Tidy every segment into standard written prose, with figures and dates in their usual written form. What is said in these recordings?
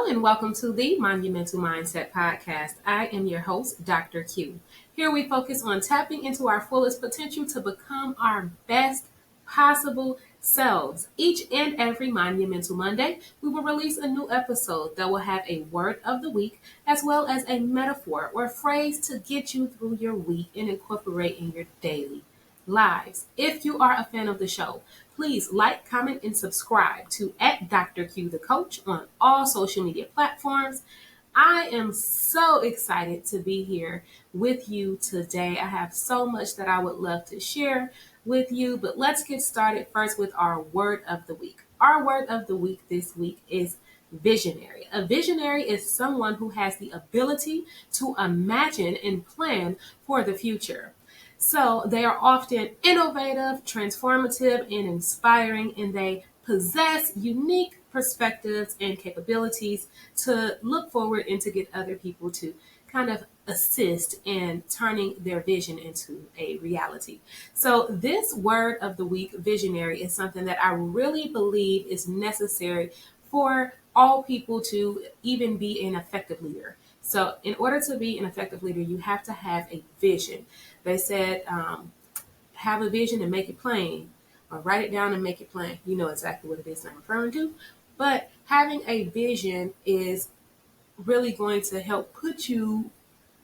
and welcome to the Monumental Mindset Podcast. I am your host, Dr. Q. Here we focus on tapping into our fullest potential to become our best possible selves. Each and every Monumental Monday, we will release a new episode that will have a word of the week as well as a metaphor or phrase to get you through your week and incorporate in your daily lives. If you are a fan of the show, please like, comment, and subscribe to Dr. Q the Coach on all social media platforms. I am so excited to be here with you today. I have so much that I would love to share with you, but let's get started first with our word of the week. Our word of the week this week is visionary. A visionary is someone who has the ability to imagine and plan for the future. So they are often innovative, transformative, and inspiring, and they possess unique perspectives and capabilities to look forward and to get other people to kind of assist in turning their vision into a reality. So this word of the week, visionary, is something that I really believe is necessary for all people to even be an effective leader. So in order to be an effective leader, you have to have a vision. They said, have a vision and make it plain, or write it down and make it plain. You know exactly what it is I'm referring to. But having a vision is really going to help put you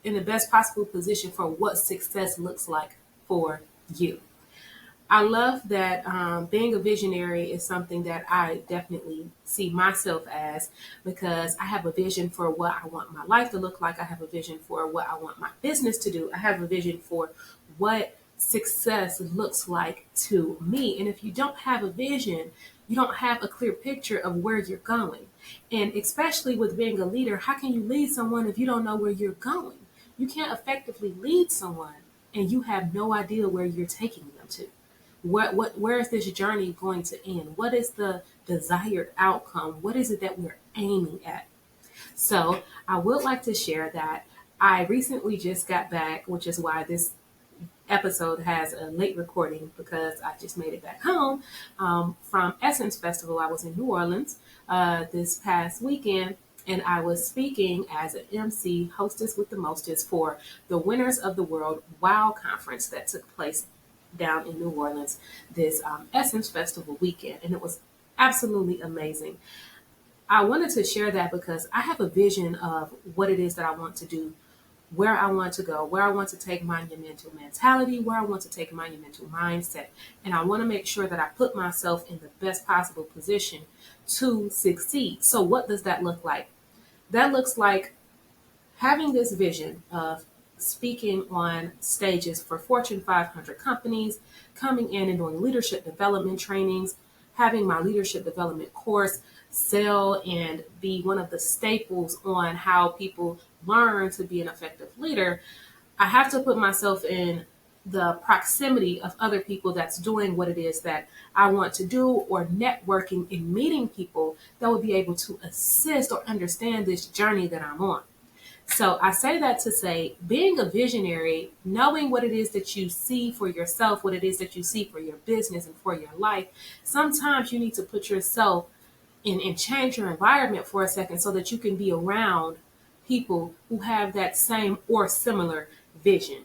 in the best possible position for what success looks like for you. I love that being a visionary is something that I definitely see myself as, because I have a vision for what I want my life to look like. I have a vision for what I want my business to do. I have a vision for what success looks like to me. And if you don't have a vision, you don't have a clear picture of where you're going. And especially with being a leader, how can you lead someone if you don't know where you're going? You can't effectively lead someone and you have no idea where you're taking them to. Where is this journey going to end? What is the desired outcome? What is it that we're aiming at? So I would like to share that I recently just got back, which is why this episode has a late recording, because I just made it back home from Essence Festival. I was in New Orleans this past weekend, and I was speaking as an MC, hostess with the mostest, for the Winners of the World WOW conference that took place down in New Orleans this Essence Festival weekend, and it was absolutely amazing. I wanted to share that because I have a vision of what it is that I want to do, where I want to go, where I want to take monumental mentality, where I want to take monumental mindset, and I want to make sure that I put myself in the best possible position to succeed. So what does that look like? That looks like having this vision of speaking on stages for Fortune 500 companies, coming in and doing leadership development trainings, having my leadership development course sell and be one of the staples on how people learn to be an effective leader. I have to put myself in the proximity of other people that's doing what it is that I want to do, or networking and meeting people that will be able to assist or understand this journey that I'm on. So I say that to say, being a visionary, knowing what it is that you see for yourself, what it is that you see for your business and for your life, sometimes you need to put yourself in and change your environment for a second so that you can be around people who have that same or similar vision.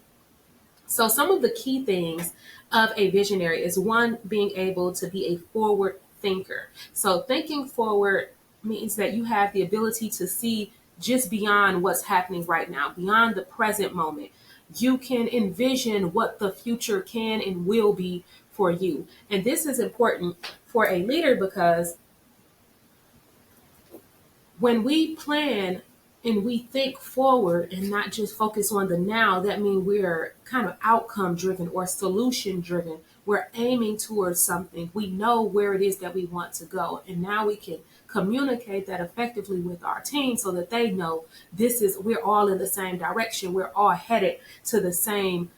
So some of the key things of a visionary is, one, being able to be a forward thinker. So thinking forward means that you have the ability to see just beyond what's happening right now, beyond the present moment. You can envision what the future can and will be for you. And this is important for a leader, because when we plan and we think forward and not just focus on the now, that means we're kind of outcome driven or solution driven. We're aiming towards something. We know where it is that we want to go. And now we can communicate that effectively with our team so that they know we're all in the same direction. We're all headed to the same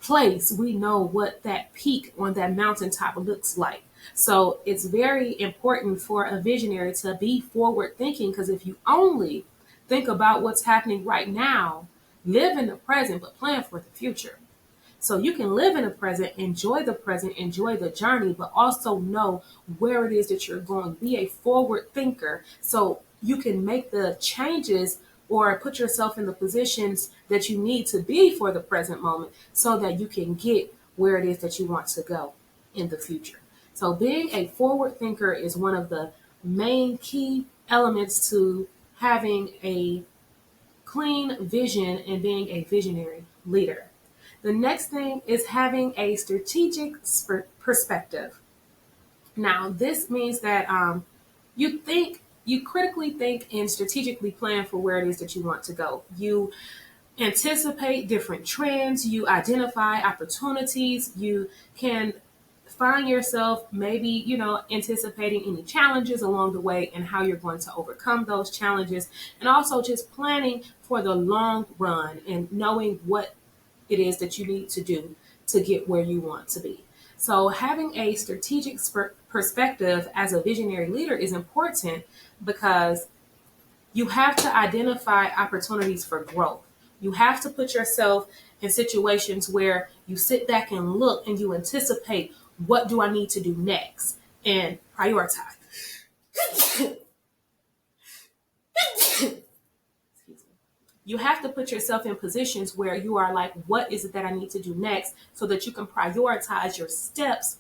place. We know what that peak on that mountaintop looks like. So it's very important for a visionary to be forward thinking, because if you only think about what's happening right now, live in the present, but plan for the future. So you can live in the present, enjoy the journey, but also know where it is that you're going. Be a forward thinker so you can make the changes or put yourself in the positions that you need to be for the present moment so that you can get where it is that you want to go in the future. So being a forward thinker is one of the main key elements to having a clean vision and being a visionary leader. The next thing is having a strategic perspective. Now, this means that you critically think and strategically plan for where it is that you want to go. You anticipate different trends, you identify opportunities, you can find yourself maybe, anticipating any challenges along the way and how you're going to overcome those challenges, and also just planning for the long run and knowing what it is that you need to do to get where you want to be. So having a strategic perspective as a visionary leader is important because you have to identify opportunities for growth. You have to put yourself in situations where you sit back and look and you anticipate, what do I need to do next, and prioritize. You have to put yourself in positions where you are like, what is it that I need to do next, so that you can prioritize your steps,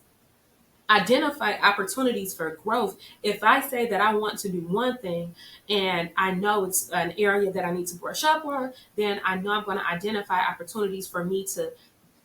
identify opportunities for growth. If I say that I want to do one thing and I know it's an area that I need to brush up on, then I know I'm going to identify opportunities for me to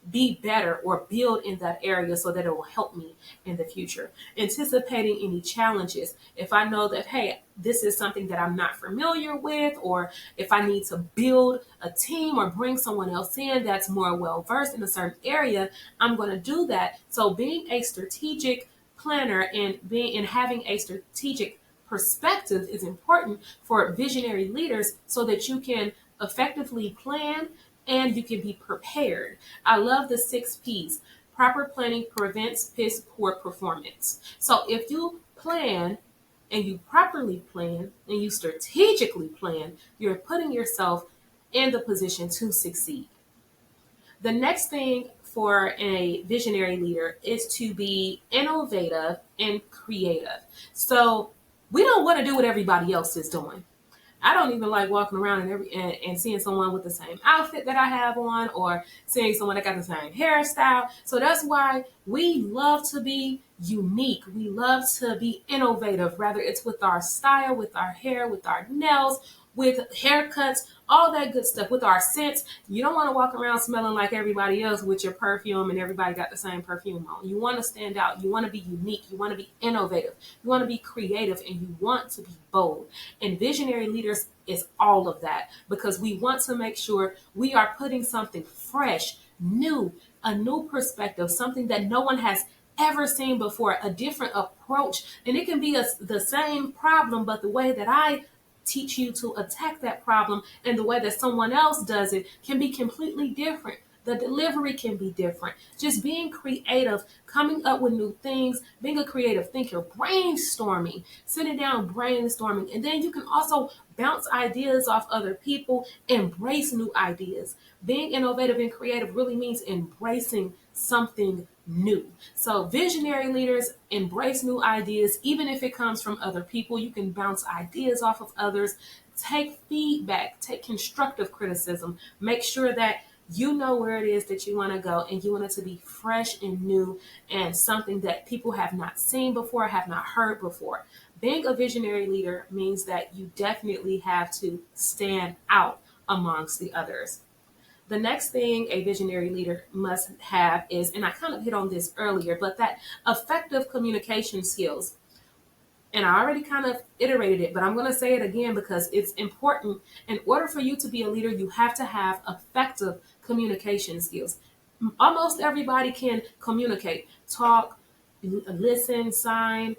be better or build in that area so that it will help me in the future. Anticipating any challenges. If I know that, hey, this is something that I'm not familiar with, or if I need to build a team or bring someone else in that's more well versed in a certain area, I'm going to do that. So being a strategic planner and having a strategic perspective is important for visionary leaders so that you can effectively plan and you can be prepared. I love the 6 P's. Proper planning prevents piss poor performance. So if you plan and you properly plan and you strategically plan, you're putting yourself in the position to succeed. The next thing for a visionary leader is to be innovative and creative. So we don't want to do what everybody else is doing. I don't even like walking around and seeing someone with the same outfit that I have on, or seeing someone that got the same hairstyle. So that's why we love to be unique. We love to be innovative, whether it's with our style, with our hair, with our nails, with haircuts, all that good stuff, with our scents. You don't want to walk around smelling like everybody else with your perfume and everybody got the same perfume on. You want to stand out. You want to be unique. You want to be innovative. You want to be creative, and you want to be bold. And visionary leaders is all of that, because we want to make sure we are putting something fresh, new, a new perspective, something that no one has ever seen before, a different approach. And it can be the same problem, but the way that I teach you to attack that problem and the way that someone else does it can be completely different. The delivery can be different. Just being creative, coming up with new things, being a creative thinker, brainstorming, sitting down, brainstorming. And then you can also bounce ideas off other people, embrace new ideas. Being innovative and creative really means embracing something new. So visionary leaders embrace new ideas, even if it comes from other people. You can bounce ideas off of others, take feedback, take constructive criticism, make sure that you know where it is that you want to go, and you want it to be fresh and new and something that people have not seen before, have not heard before. Being a visionary leader means that you definitely have to stand out amongst the others. The next thing a visionary leader must have is, and I kind of hit on this earlier, but that effective communication skills. And I already kind of iterated it, but I'm going to say it again because it's important. In order for you to be a leader, you have to have effective communication skills. Almost everybody can communicate, talk, listen, sign,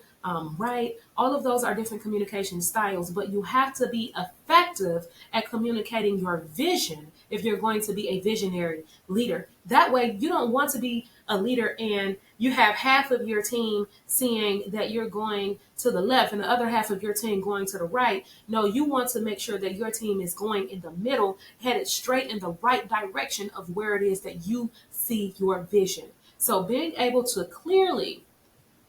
write. All of those are different communication styles, but you have to be effective at communicating your vision if you're going to be a visionary leader. That way, you don't want to be a leader and you have half of your team seeing that you're going to the left and the other half of your team going to the right. No, you want to make sure that your team is going in the middle, headed straight in the right direction of where it is that you see your vision. So being able to clearly,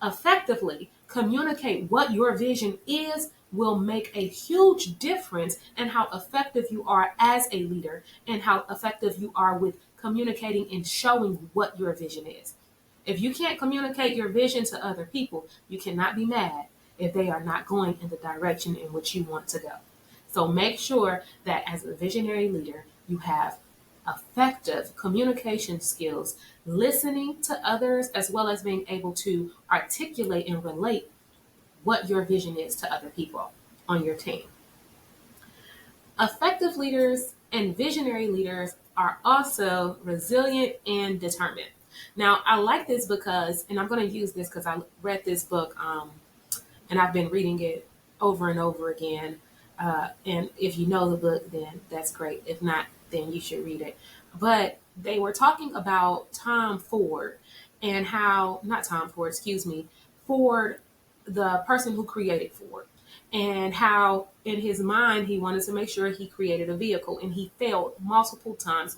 effectively communicate what your vision is will make a huge difference in how effective you are as a leader and how effective you are with communicating and showing what your vision is. If you can't communicate your vision to other people, you cannot be mad if they are not going in the direction in which you want to go. So make sure that as a visionary leader, you have effective communication skills, listening to others, as well as being able to articulate and relate what your vision is to other people on your team. Effective leaders and visionary leaders are also resilient and determined. Now, I like this because, and I'm going to use this because I read this book and I've been reading it over and over again. And if you know the book, then that's great. If not, then you should read it. But they were talking about Tom Ford and how, not Tom Ford, excuse me, Ford, the person who created Ford, and how in his mind he wanted to make sure he created a vehicle, and he failed multiple times,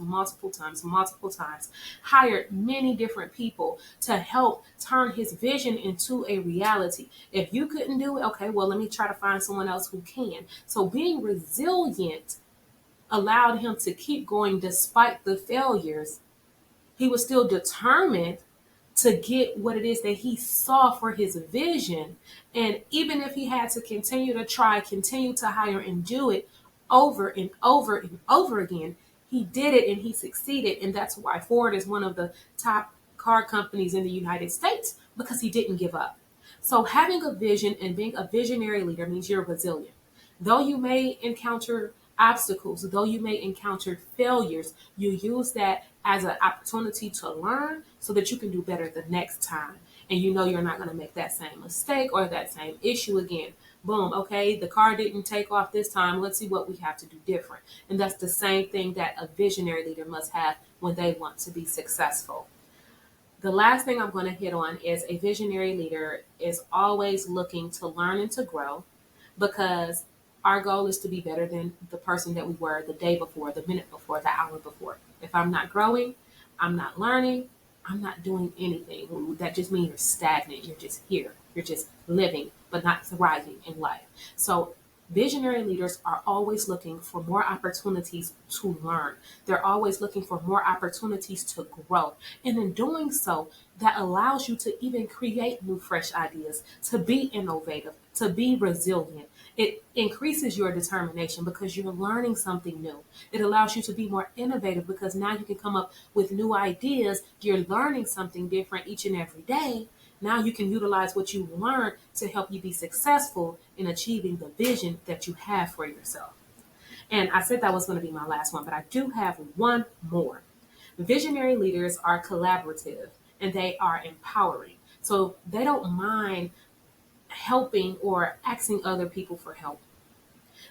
hired many different people to help turn his vision into a reality. If you couldn't do it, okay, well, let me try to find someone else who can. So being resilient allowed him to keep going despite the failures. He was still determined to get what it is that he saw for his vision. And even if he had to continue to try, continue to hire and do it over and over and over again, he did it and he succeeded. And that's why Ford is one of the top car companies in the United States, because he didn't give up. So having a vision and being a visionary leader means you're resilient. Though you may encounter obstacles, though you may encounter failures, you use that as an opportunity to learn so that you can do better the next time. And you know you're not going to make that same mistake or that same issue again. Boom, okay, the car didn't take off this time. Let's see what we have to do different. And that's the same thing that a visionary leader must have when they want to be successful. The last thing I'm going to hit on is a visionary leader is always looking to learn and to grow, because our goal is to be better than the person that we were the day before, the minute before, the hour before. If I'm not growing, I'm not learning, I'm not doing anything. That just means you're stagnant. You're just here. You're just living, but not thriving in life. So visionary leaders are always looking for more opportunities to learn. They're always looking for more opportunities to grow. And in doing so, that allows you to even create new, fresh ideas, to be innovative, to be resilient. It increases your determination because you're learning something new. It allows you to be more innovative because now you can come up with new ideas. You're learning something different each and every day. Now you can utilize what you learned to help you be successful in achieving the vision that you have for yourself. And I said that was going to be my last one, but I do have one more. Visionary leaders are collaborative and they are empowering. So they don't mind helping or asking other people for help.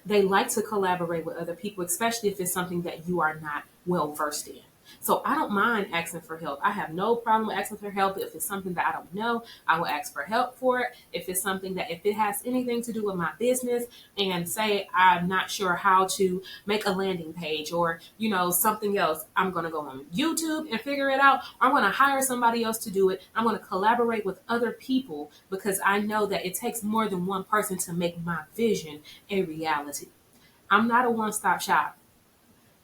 They like to collaborate with other people, especially if it's something that you are not well versed in. So I don't mind asking for help. I have no problem with asking for help. If it's something that I don't know, I will ask for help for it. If it's something that, if it has anything to do with my business, and say I'm not sure how to make a landing page or, something else, I'm going to go on YouTube and figure it out. Or I'm going to hire somebody else to do it. I'm going to collaborate with other people because I know that it takes more than one person to make my vision a reality. I'm not a one-stop shop.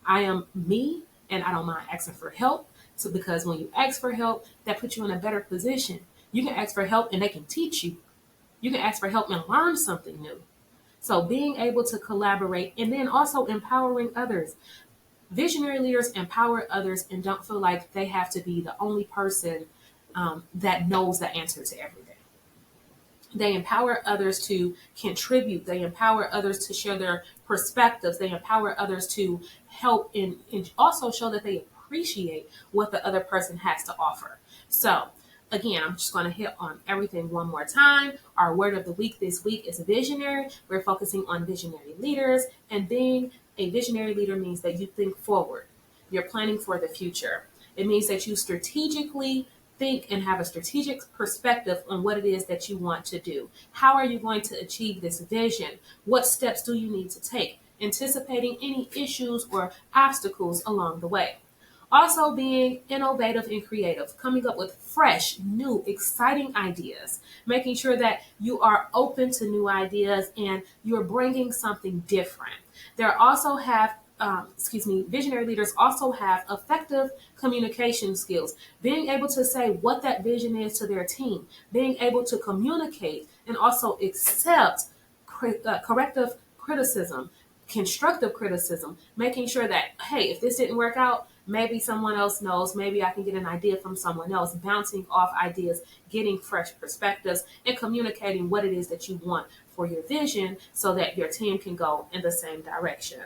I am me, and I don't mind asking for help. So because when you ask for help, that puts you in a better position. You can ask for help and they can teach you. You can ask for help and learn something new. So being able to collaborate and then also empowering others. Visionary leaders empower others and don't feel like they have to be the only person that knows the answer to everything. They empower others to contribute. They empower others to share their perspectives. They empower others to help and also show that they appreciate what the other person has to offer. So again, I'm just going to hit on everything one more time. Our word of the week this week is visionary. We're focusing on visionary leaders, and being a visionary leader means that you think forward. You're planning for the future. It means that you strategically think and have a strategic perspective on what it is that you want to do. How are you going to achieve this vision? What steps do you need to take? Anticipating any issues or obstacles along the way. Also, being innovative and creative, coming up with fresh, new, exciting ideas, making sure that you are open to new ideas and you're bringing something different. There also have visionary leaders also have effective communication skills, being able to say what that vision is to their team, being able to communicate and also accept corrective criticism, constructive criticism, making sure that, hey, if this didn't work out, maybe someone else knows, maybe I can get an idea from someone else, bouncing off ideas, getting fresh perspectives, and communicating what it is that you want for your vision so that your team can go in the same direction.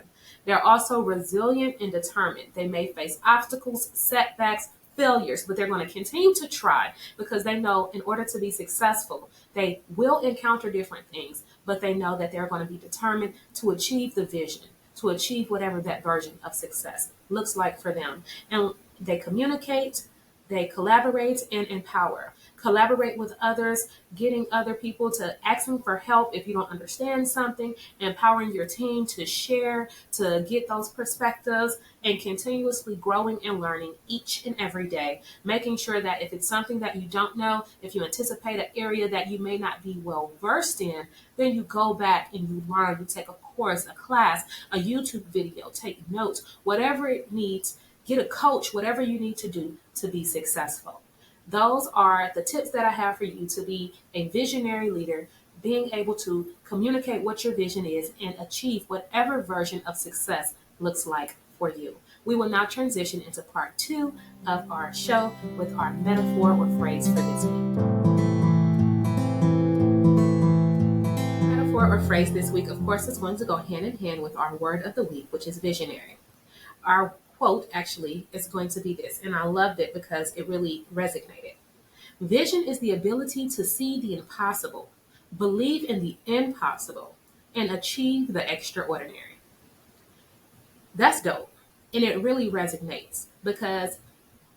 They're also resilient and determined. They may face obstacles, setbacks, failures, but they're going to continue to try because they know in order to be successful, they will encounter different things, but they know that they're going to be determined to achieve the vision, to achieve whatever that version of success looks like for them. And they communicate, they collaborate and empower. Collaborate with others, getting other people to asking for help if you don't understand something, empowering your team to share, to get those perspectives, and continuously growing and learning each and every day. Making sure that if it's something that you don't know, if you anticipate an area that you may not be well versed in, then you go back and you learn, you take a course, a class, a YouTube video, take notes, whatever it needs, get a coach, whatever you need to do to be successful. Those are the tips that I have for you to be a visionary leader, being able to communicate what your vision is and achieve whatever version of success looks like for you. We will now transition into part 2 of our show with our metaphor or phrase for this week. Metaphor or phrase this week, of course, is going to go hand in hand with our word of the week, which is visionary. Our quote actually is going to be this, and I loved it because it really resonated. Vision is the ability to see the impossible, believe in the impossible, and achieve the extraordinary. That's dope. And it really resonates because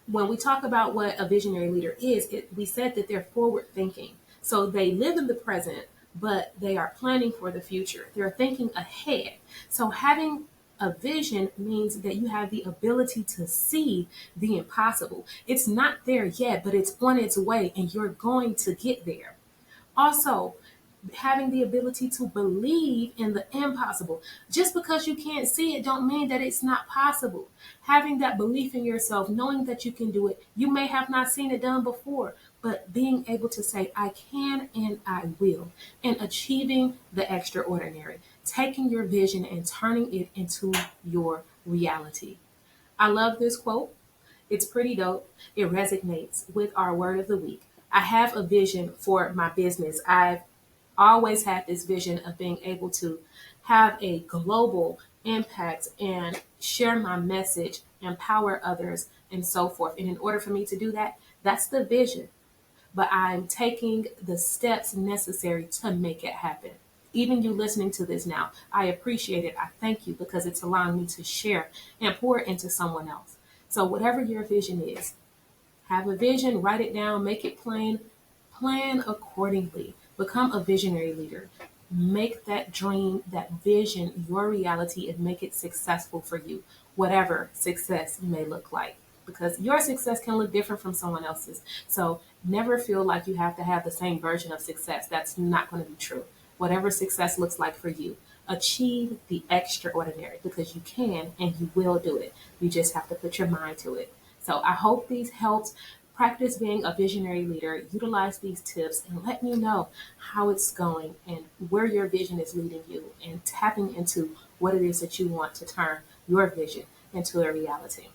when we talk about what a visionary leader is, we said that they're forward thinking. So they live in the present, but they are planning for the future. They're thinking ahead. So having a vision means that you have the ability to see the impossible. It's not there yet, but it's on its way and you're going to get there. Also, having the ability to believe in the impossible. Just because you can't see it don't mean that it's not possible. Having that belief in yourself, knowing that you can do it. You may have not seen it done before, but being able to say, I can and I will, and achieving the extraordinary, taking your vision and turning it into your reality. I love this quote. It's pretty dope. It resonates with our word of the week. I have a vision for my business. I've always had this vision of being able to have a global impact and share my message, empower others, and so forth. And in order for me to do that, that's the vision. But I'm taking the steps necessary to make it happen. Even you listening to this now, I appreciate it. I thank you because it's allowing me to share and pour into someone else. So whatever your vision is, have a vision, write it down, make it plain, plan accordingly. Become a visionary leader. Make that dream, that vision, your reality and make it successful for you, whatever success may look like. Because your success can look different from someone else's. So never feel like you have to have the same version of success. That's not going to be true. Whatever success looks like for you, achieve the extraordinary because you can and you will do it. You just have to put your mind to it. So I hope these helped. Practice being a visionary leader, utilize these tips, and let me know how it's going and where your vision is leading you and tapping into what it is that you want to turn your vision into a reality.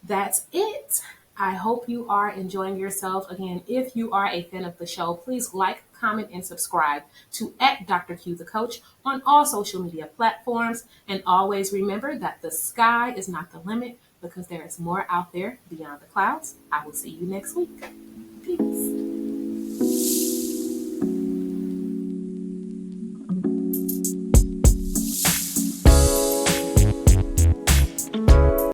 That's it. I hope you are enjoying yourself. Again, if you are a fan of the show, please like, comment, and subscribe to Dr. Q the Coach on all social media platforms. And always remember that the sky is not the limit because there is more out there beyond the clouds. I will see you next week. Peace.